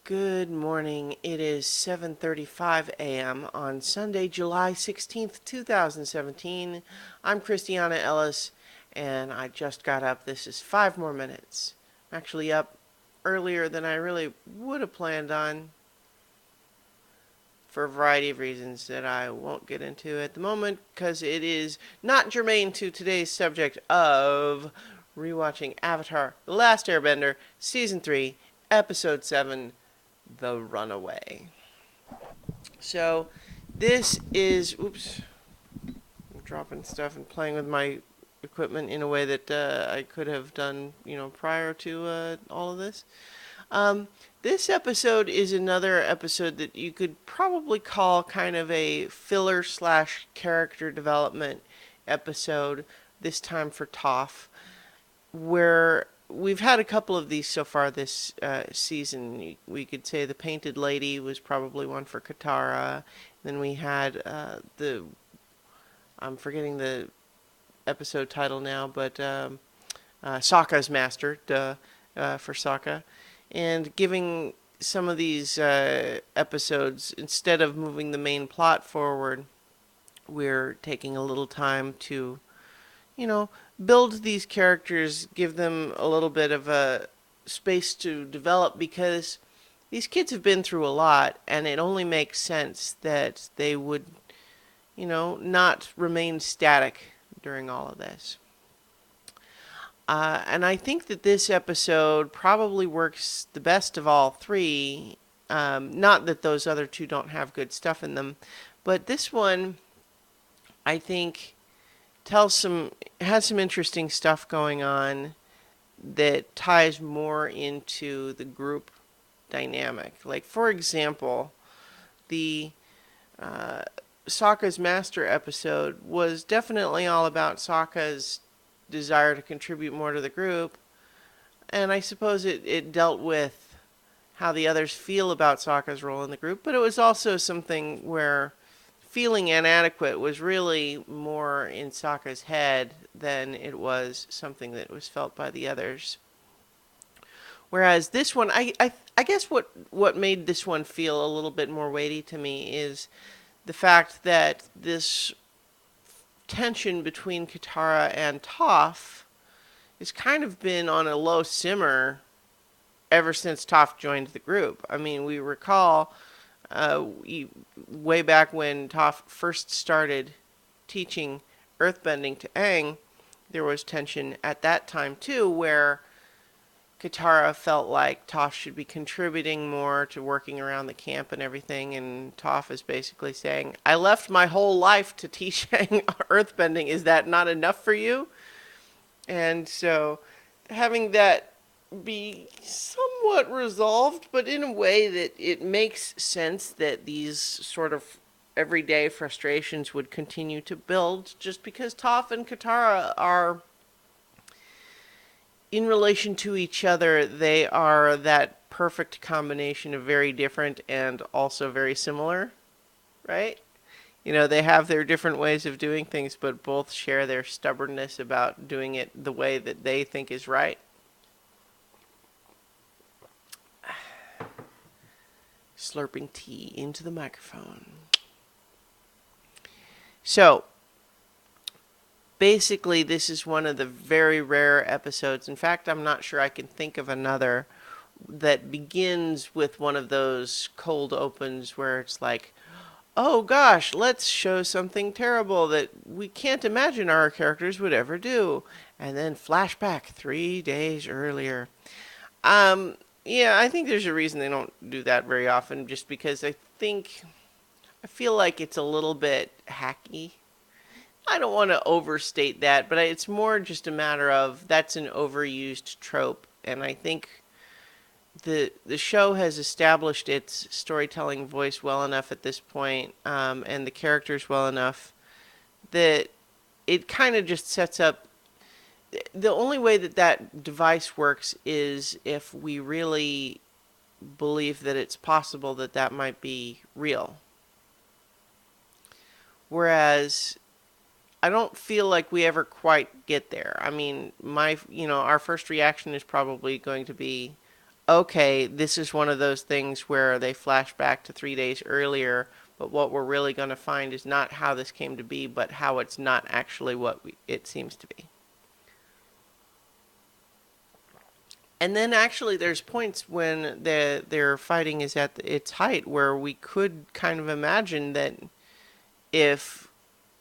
Good morning. It is 7:35 a.m. on Sunday, July 16th, 2017. I'm Christiana Ellis, and I just got up. This is 5 more minutes. I'm actually up earlier than I really would have planned on for a variety of reasons that I won't get into at the moment because it is not germane to today's subject of rewatching Avatar: The Last Airbender, Season 3, Episode 7, The Runaway. So this is, oops, I'm dropping stuff and playing with my equipment in a way that I could have done, prior to all of this. Um, this episode is another episode that you could probably call kind of a filler slash character development episode, this time for Toph, where we've had a couple of these so far this season. We could say the Painted Lady was probably one for Katara. Then we had I'm forgetting the episode title now, but Sokka's Master, for Sokka. And giving some of these episodes, instead of moving the main plot forward, we're taking a little time to build these characters, give them a little bit of a space to develop because these kids have been through a lot, and it only makes sense that they would, not remain static during all of this. And I think that this episode probably works the best of all three. Not that those other two don't have good stuff in them, but this one, I think, has some interesting stuff going on that ties more into the group dynamic. Like, for example, the Sokka's Master episode was definitely all about Sokka's desire to contribute more to the group, and I suppose it dealt with how the others feel about Sokka's role in the group, but it was also something where feeling inadequate was really more in Sokka's head than it was something that was felt by the others. Whereas this one, I guess what made this one feel a little bit more weighty to me is the fact that this tension between Katara and Toph has kind of been on a low simmer ever since Toph joined the group. I mean, we recall way back when Toph first started teaching earthbending to Aang, there was tension at that time too, where Katara felt like Toph should be contributing more to working around the camp and everything, and Toph is basically saying, I left my whole life to teach earthbending. Is that not enough for you? And so having that be somewhat resolved, but in a way that it makes sense that these sort of everyday frustrations would continue to build just because Toph and Katara are, in relation to each other, they are that perfect combination of very different and also very similar, right? They have their different ways of doing things, but both share their stubbornness about doing it the way that they think is right. Slurping tea into the microphone. So, basically, this is one of the very rare episodes. In fact, I'm not sure I can think of another that begins with one of those cold opens where it's like, oh gosh, let's show something terrible that we can't imagine our characters would ever do. And then flashback 3 days earlier. Yeah, I think there's a reason they don't do that very often, just because I feel like it's a little bit hacky. I don't want to overstate that, but it's more just a matter of that's an overused trope, and I think the show has established its storytelling voice well enough at this point, and the characters well enough that it kind of just sets up. The only way that device works is if we really believe that it's possible that might be real. Whereas I don't feel like we ever quite get there. I mean, our first reaction is probably going to be, okay, this is one of those things where they flash back to 3 days earlier, but what we're really going to find is not how this came to be, but how it's not actually what it seems to be. And then actually there's points when their fighting is at its height where we could kind of imagine that if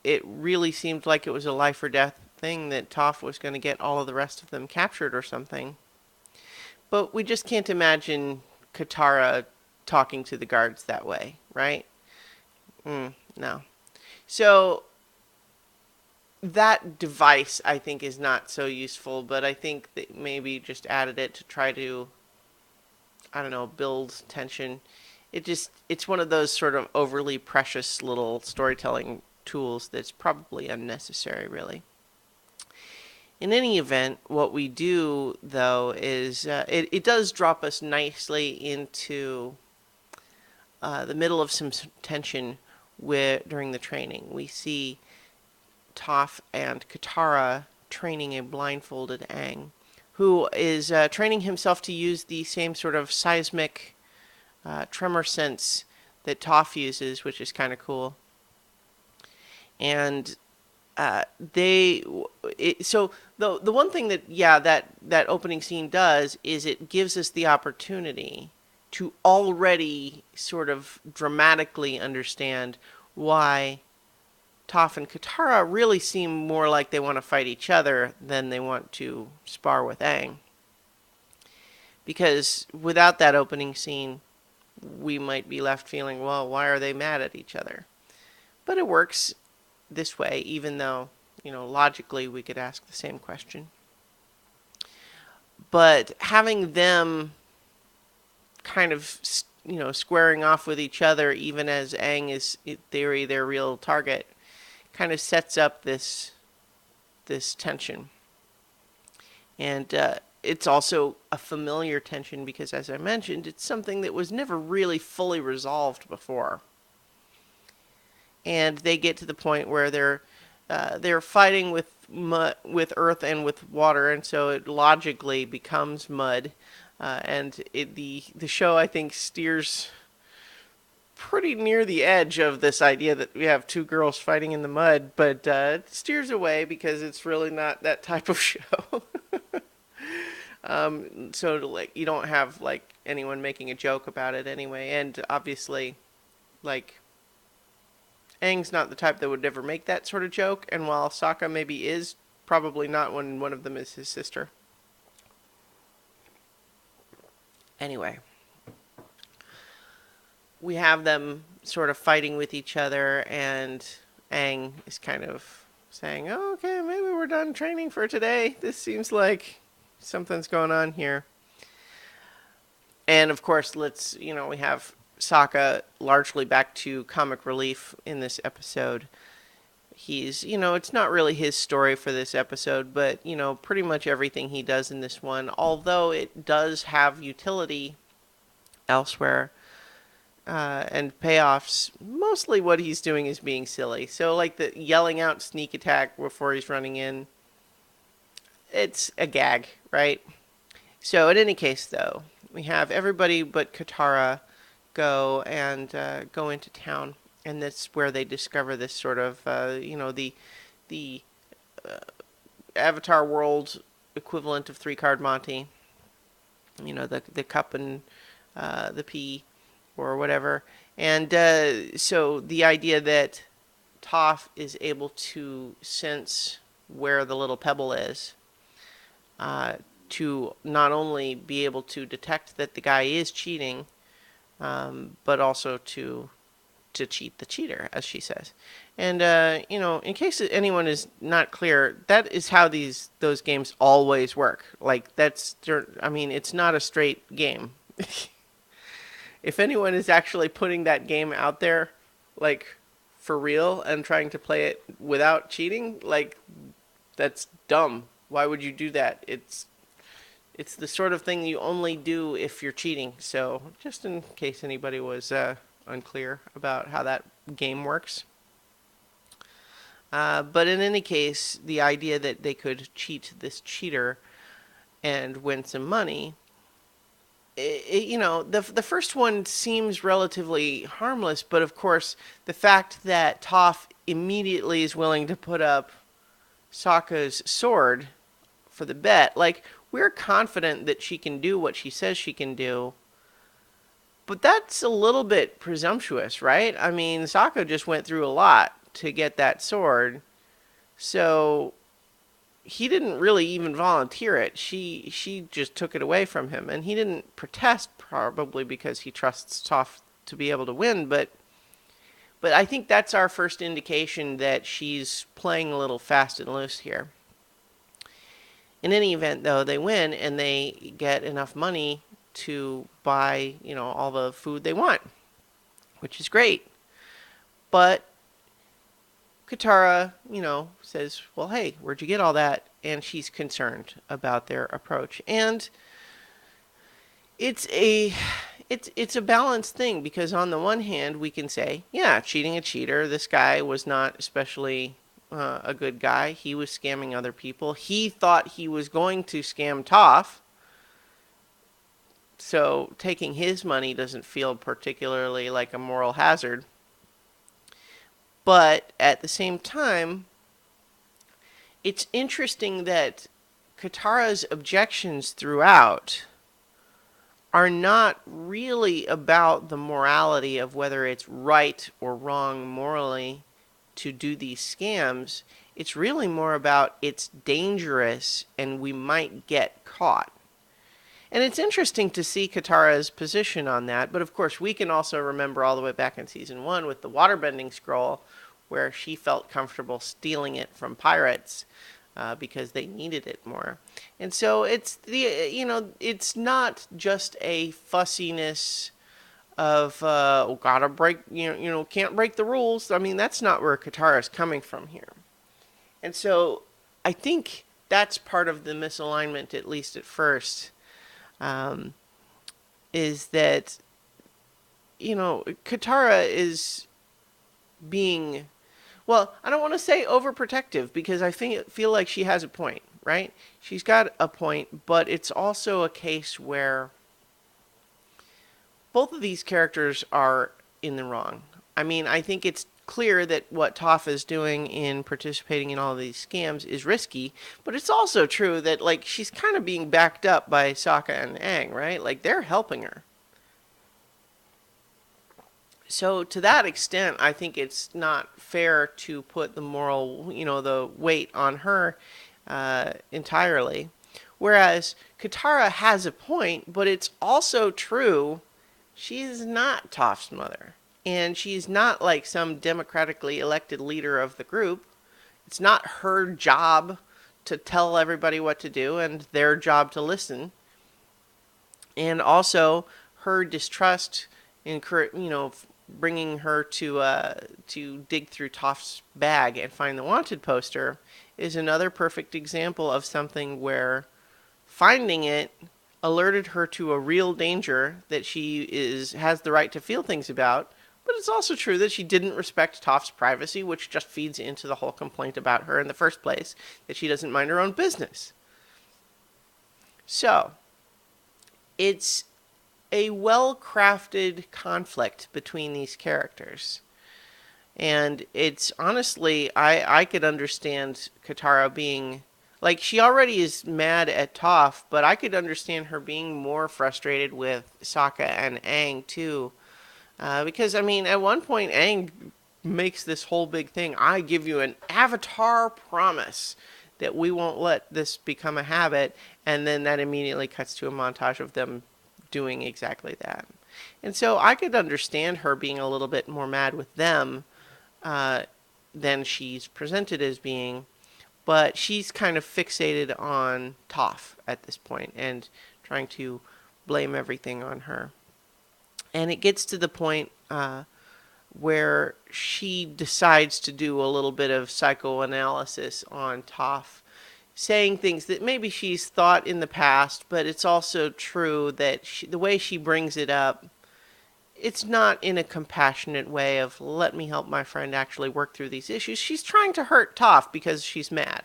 it really seemed like it was a life or death thing, that Toph was going to get all of the rest of them captured or something. But we just can't imagine Katara talking to the guards that way, right? No. So that device, I think, is not so useful, but I think that maybe just added it to try to, I don't know, build tension. It's one of those sort of overly precious little storytelling tools that's probably unnecessary, really. In any event, what we do, though, is it does drop us nicely into the middle of some tension during the training. We see Toph and Katara training a blindfolded Aang, who is training himself to use the same sort of seismic tremor sense that Toph uses, which is kind of cool. And so the one thing that that opening scene does is it gives us the opportunity to already sort of dramatically understand why Toph and Katara really seem more like they want to fight each other than they want to spar with Aang. Because without that opening scene, we might be left feeling, well, why are they mad at each other? But it works this way, even though, logically we could ask the same question. But having them kind of, squaring off with each other, even as Aang is, in theory, their real target, kind of sets up this tension. And it's also a familiar tension because, as I mentioned, it's something that was never really fully resolved before. And they get to the point where they're fighting with earth and with water, and so it logically becomes mud. And the show, I think, steers pretty near the edge of this idea that we have two girls fighting in the mud, but it steers away because it's really not that type of show. So you don't have anyone making a joke about it anyway, and obviously Aang's not the type that would ever make that sort of joke, and while Sokka maybe is, probably not when one of them is his sister. Anyway, we have them sort of fighting with each other, and Aang is kind of saying, oh, okay, maybe we're done training for today. This seems like something's going on here. And of course, we have Sokka largely back to comic relief in this episode. He's, it's not really his story for this episode, but, pretty much everything he does in this one, although it does have utility elsewhere and payoffs, mostly what he's doing is being silly. So, the yelling out sneak attack before he's running in, it's a gag, right? So, in any case, though, we have everybody but Katara go into town, and that's where they discover this sort of the Avatar world equivalent of 3-card Monty, the cup and the pea or whatever. And so the idea that Toph is able to sense where the little pebble is, to not only be able to detect that the guy is cheating, but also to cheat the cheater, as she says. And in case anyone is not clear, that is how those games always work. It's not a straight game. If anyone is actually putting that game out there, for real, and trying to play it without cheating, that's dumb. Why would you do that? It's the sort of thing you only do if you're cheating. So just in case anybody was unclear about how that game works. But in any case, the idea that they could cheat this cheater and win some money the first one seems relatively harmless, but of course, the fact that Toph immediately is willing to put up Sokka's sword for the bet, like, we're confident that she can do what she says she can do, but that's a little bit presumptuous, right? I mean, Sokka just went through a lot to get that sword, so he didn't really even volunteer it. She just took it away from him, and he didn't protest, probably because he trusts Toph to be able to win. But I think that's our first indication that she's playing a little fast and loose here. In any event, though, they win and they get enough money to buy, all the food they want, which is great. But Katara, says, well, hey, where'd you get all that? And she's concerned about their approach. And it's a balanced thing, because on the one hand, we can say, yeah, cheating a cheater. This guy was not especially a good guy. He was scamming other people. He thought he was going to scam Toph. So taking his money doesn't feel particularly like a moral hazard. But at the same time, it's interesting that Katara's objections throughout are not really about the morality of whether it's right or wrong morally to do these scams. It's really more about it's dangerous and we might get caught. And it's interesting to see Katara's position on that, but of course we can also remember all the way back in Season 1 with the waterbending scroll, where she felt comfortable stealing it from pirates because they needed it more. And so it's it's not just a fussiness of gotta break, can't break the rules. I mean, that's not where Katara's coming from here. And so I think that's part of the misalignment, at least at first. Is that, Katara is being, well, I don't want to say overprotective, because I feel like she has a point, right? She's got a point, but it's also a case where both of these characters are in the wrong. I mean, I think it's clear that what Toph is doing in participating in all of these scams is risky, but it's also true that, like, she's kind of being backed up by Sokka and Aang, right? Like, they're helping her. So to that extent, I think it's not fair to put the moral, the weight on her entirely. Whereas Katara has a point, but it's also true she's not Toph's mother. And she's not like some democratically elected leader of the group. It's not her job to tell everybody what to do and their job to listen. And also, her distrust, bringing her to dig through Toph's bag and find the wanted poster, is another perfect example of something where finding it alerted her to a real danger that she has the right to feel things about. But it's also true that she didn't respect Toph's privacy, which just feeds into the whole complaint about her in the first place, that she doesn't mind her own business. So, it's a well-crafted conflict between these characters. And it's honestly, I could understand Katara being, like, she already is mad at Toph, but I could understand her being more frustrated with Sokka and Aang too. Because, I mean, at one point, Aang makes this whole big thing. I give you an avatar promise that we won't let this become a habit. And then that immediately cuts to a montage of them doing exactly that. And so I could understand her being a little bit more mad with them than she's presented as being. But she's kind of fixated on Toph at this point and trying to blame everything on her. And it gets to the point where she decides to do a little bit of psychoanalysis on Toph, saying things that maybe she's thought in the past, but it's also true that the way she brings it up, it's not in a compassionate way of, let me help my friend actually work through these issues. She's trying to hurt Toph because she's mad.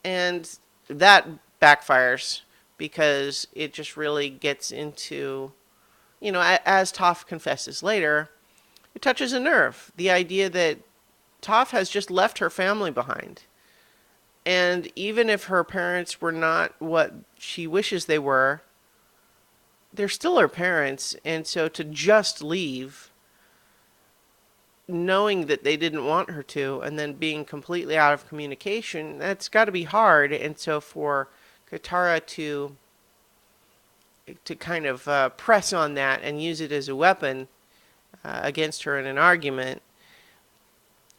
And that backfires, because it just really gets into, as Toph confesses later, it touches a nerve. The idea that Toph has just left her family behind. And even if her parents were not what she wishes they were, they're still her parents. And so to just leave, knowing that they didn't want her to, and then being completely out of communication, that's got to be hard. And so for Katara to kind of press on that and use it as a weapon against her in an argument,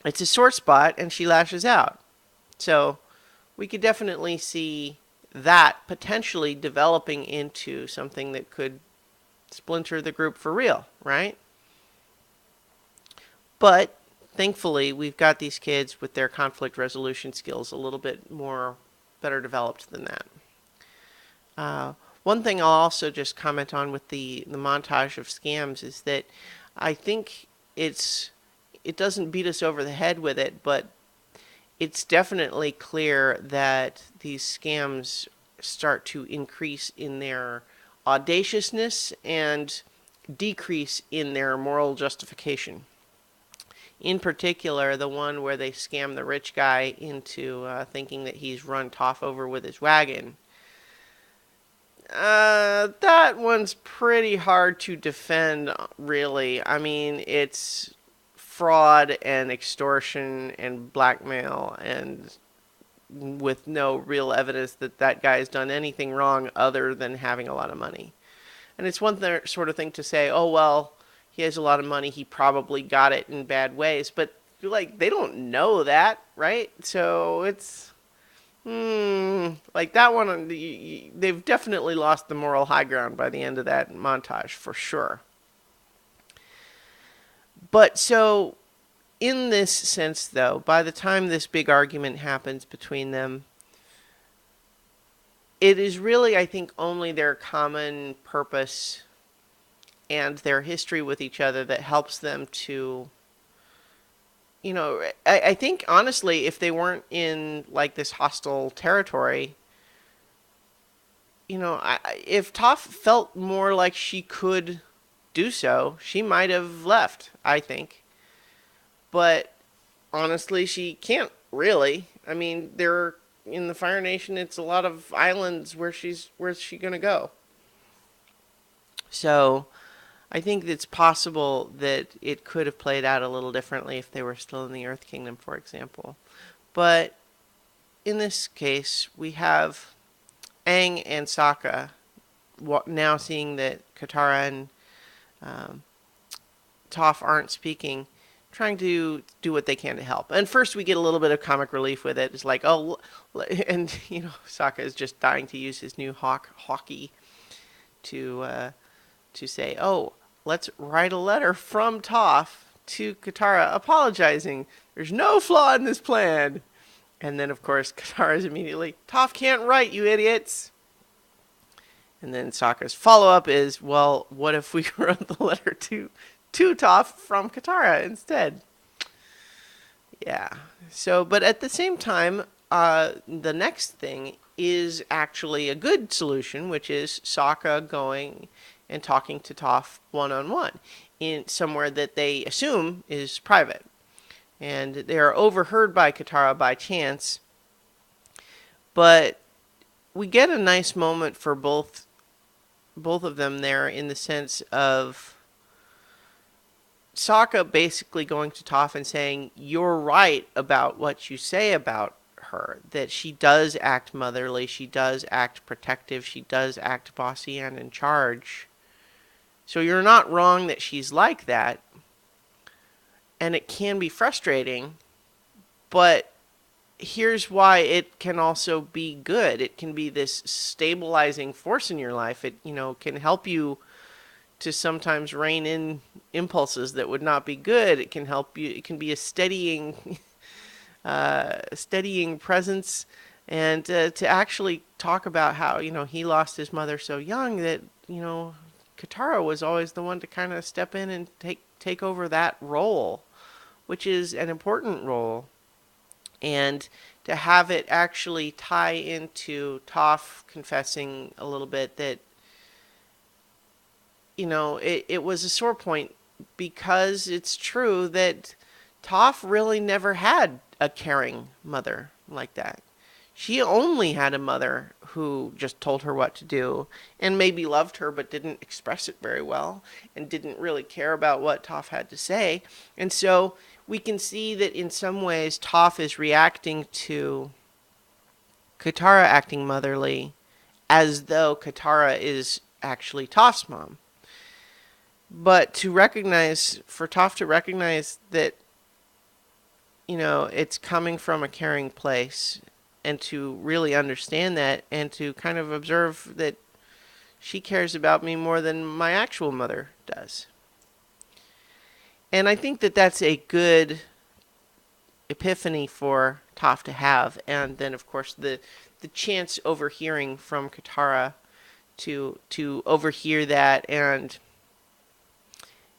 it's a sore spot, and she lashes out. So we could definitely see that potentially developing into something that could splinter the group for real, right? But thankfully, we've got these kids with their conflict resolution skills a little bit more better developed than that. One thing I'll also just comment on with the montage of scams is that I think it doesn't beat us over the head with it, but it's definitely clear that these scams start to increase in their audaciousness and decrease in their moral justification. In particular, the one where they scam the rich guy into thinking that he's run Toph over with his wagon. That one's pretty hard to defend, really. I mean, it's fraud and extortion and blackmail, and with no real evidence that that guy's done anything wrong other than having a lot of money. And it's one sort of thing to say, oh, well, he has a lot of money, he probably got it in bad ways. But, like, they don't know that, right? So it's, like that one, they've definitely lost the moral high ground by the end of that montage, for sure. But so, in this sense, though, by the time this big argument happens between them, it is really, I think, only their common purpose and their history with each other that helps them to, I think, honestly, if they weren't in, like, this hostile territory, if Toph felt more like she could do so, she might have left, I think. But honestly, she can't really. I mean, in the Fire Nation, it's a lot of islands. Where's she gonna go? So I think it's possible that it could have played out a little differently if they were still in the Earth Kingdom, for example. But in this case, we have Aang and Sokka now seeing that Katara and Toph aren't speaking, trying to do what they can to help. And first we get a little bit of comic relief with it. It's like, oh, and Sokka is just dying to use his new hockey to say, oh, let's write a letter from Toph to Katara apologizing. There's no flaw in this plan. And then, of course, Katara is immediately, Toph can't write, you idiots. And then Sokka's follow-up is, well, what if we wrote the letter to Toph from Katara instead? Yeah. So, but at the same time, the next thing is actually a good solution, which is Sokka going and talking to Toph one-on-one in somewhere that they assume is private. And they are overheard by Katara by chance. But we get a nice moment for both of them there, in the sense of Sokka basically going to Toph and saying, you're right about what you say about her, that she does act motherly, she does act protective, she does act bossy and in charge. So you're not wrong that she's like that. And it can be frustrating, but here's why it can also be good. It can be this stabilizing force in your life. It, can help you to sometimes rein in impulses that would not be good. It can help you. It can be a steadying presence, and to actually talk about how, he lost his mother so young that, Katara was always the one to kind of step in and take over that role, which is an important role. And to have it actually tie into Toph confessing a little bit that, it was a sore point, because it's true that Toph really never had a caring mother like that. She only had a mother who just told her what to do and maybe loved her but didn't express it very well and didn't really care about what Toph had to say. And so we can see that in some ways Toph is reacting to Katara acting motherly as though Katara is actually Toph's mom. But for Toph to recognize that, it's coming from a caring place, and to really understand that, and to kind of observe that she cares about me more than my actual mother does. And I think that that's a good epiphany for Toph to have. And then, of course, the chance overhearing from Katara to overhear that and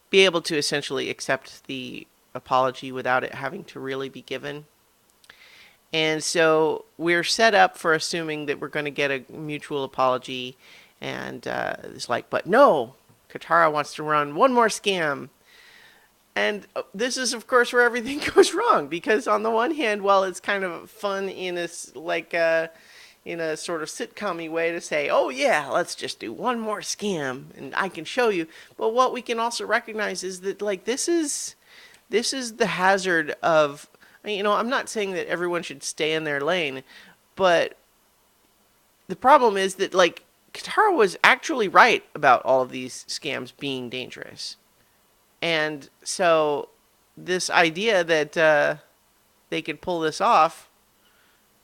be able to essentially accept the apology without it having to really be given. And so we're set up for assuming that we're going to get a mutual apology. And it's like, but no, Katara wants to run one more scam. And this is, of course, where everything goes wrong. Because on the one hand, well, it's kind of fun in a sort of sitcom-y way to say, oh yeah, let's just do one more scam and I can show you. But what we can also recognize is that, like, this is the hazard of, I'm not saying that everyone should stay in their lane, but the problem is that, like, Katara was actually right about all of these scams being dangerous. And so this idea that they could pull this off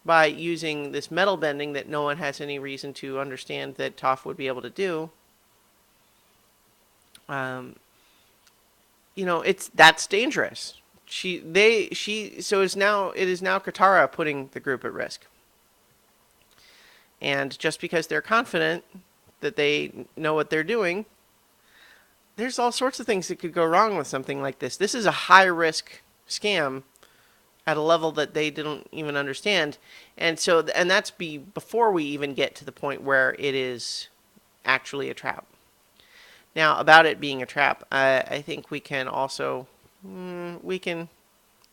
by using this metal bending that no one has any reason to understand that Toph would be able to do, that's dangerous. So it is now Katara putting the group at risk. And just because they're confident that they know what they're doing, there's all sorts of things that could go wrong with something like this. This is a high risk scam at a level that they didn't even understand. And that's before we even get to the point where it is actually a trap. Now, about it being a trap, I think we can also we can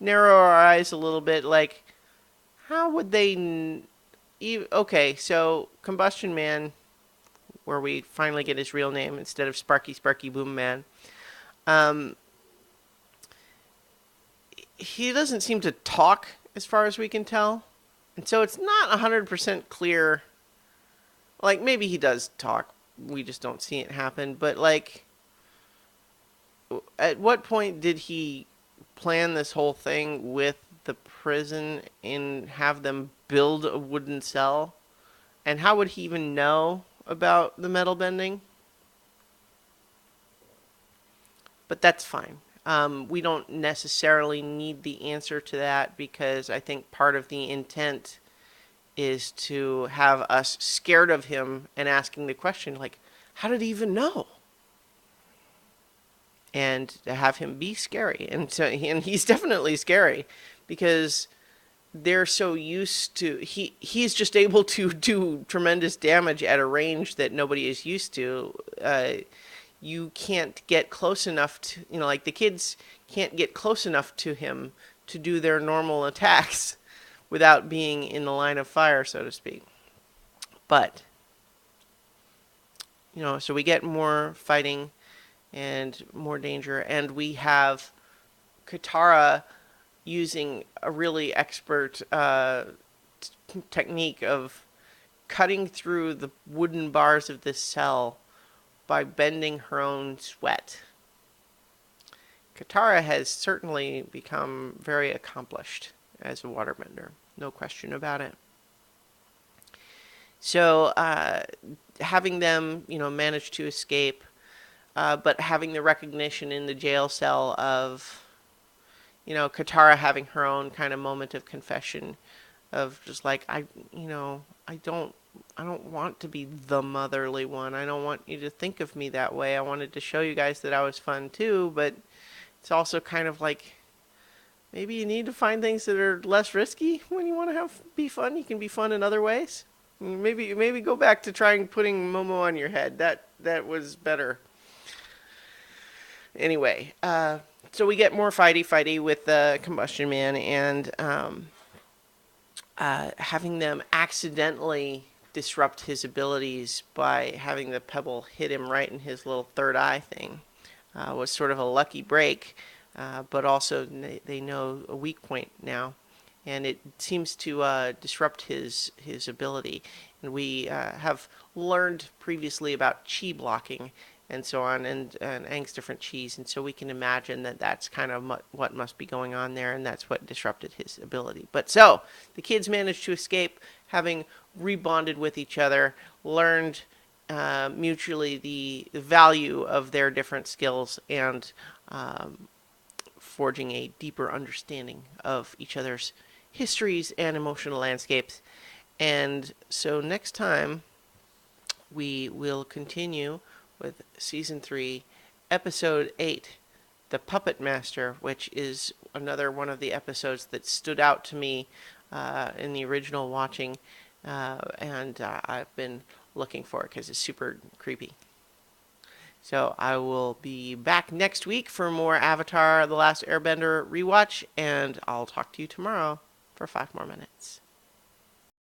narrow our eyes a little bit. Like, how would they? Okay, so Combustion Man, where we finally get his real name instead of Sparky Boom Man. He doesn't seem to talk as far as we can tell. And so it's not 100% clear. Like, maybe he does talk. We just don't see it happen. But, like, at what point did he plan this whole thing with the prison and have them build a wooden cell? And how would he even know about the metal bending? But that's fine. We don't necessarily need the answer to that, because I think part of the intent is to have us scared of him and asking the question, like, how did he even know? And to have him be scary. And he's definitely scary, because they're so used to, he's just able to do tremendous damage at a range that nobody is used to. You can't get close enough to, like, the kids can't get close enough to him to do their normal attacks without being in the line of fire, so to speak. But, so we get more fighting and more danger, and we have Katara using a really expert technique of cutting through the wooden bars of this cell by bending her own sweat. Katara has certainly become very accomplished as a waterbender, no question about it. So having them, manage to escape, but having the recognition in the jail cell of, Katara having her own kind of moment of confession, of just like, I don't want to be the motherly one. I don't want you to think of me that way. I wanted to show you guys that I was fun too, but it's also kind of like, maybe you need to find things that are less risky when you want to be fun. You can be fun in other ways. Maybe go back to trying putting Momo on your head. That was better. Anyway, so we get more fighty with the Combustion Man, and having them accidentally disrupt his abilities by having the pebble hit him right in his little third eye thing was sort of a lucky break, but also they know a weak point now, and it seems to disrupt his ability. And we have learned previously about chi blocking and so on, and Aang's different chis, and so we can imagine that that's kind of what must be going on there, and that's what disrupted his ability. But so the kids managed to escape, having rebonded with each other, learned mutually the value of their different skills, and forging a deeper understanding of each other's histories and emotional landscapes. And so next time we will continue with Season 3, Episode 8, The Puppet Master, which is another one of the episodes that stood out to me in the original watching, and I've been looking for it because it's super creepy. So I will be back next week for more Avatar: The Last Airbender rewatch, and I'll talk to you tomorrow for 5 more minutes.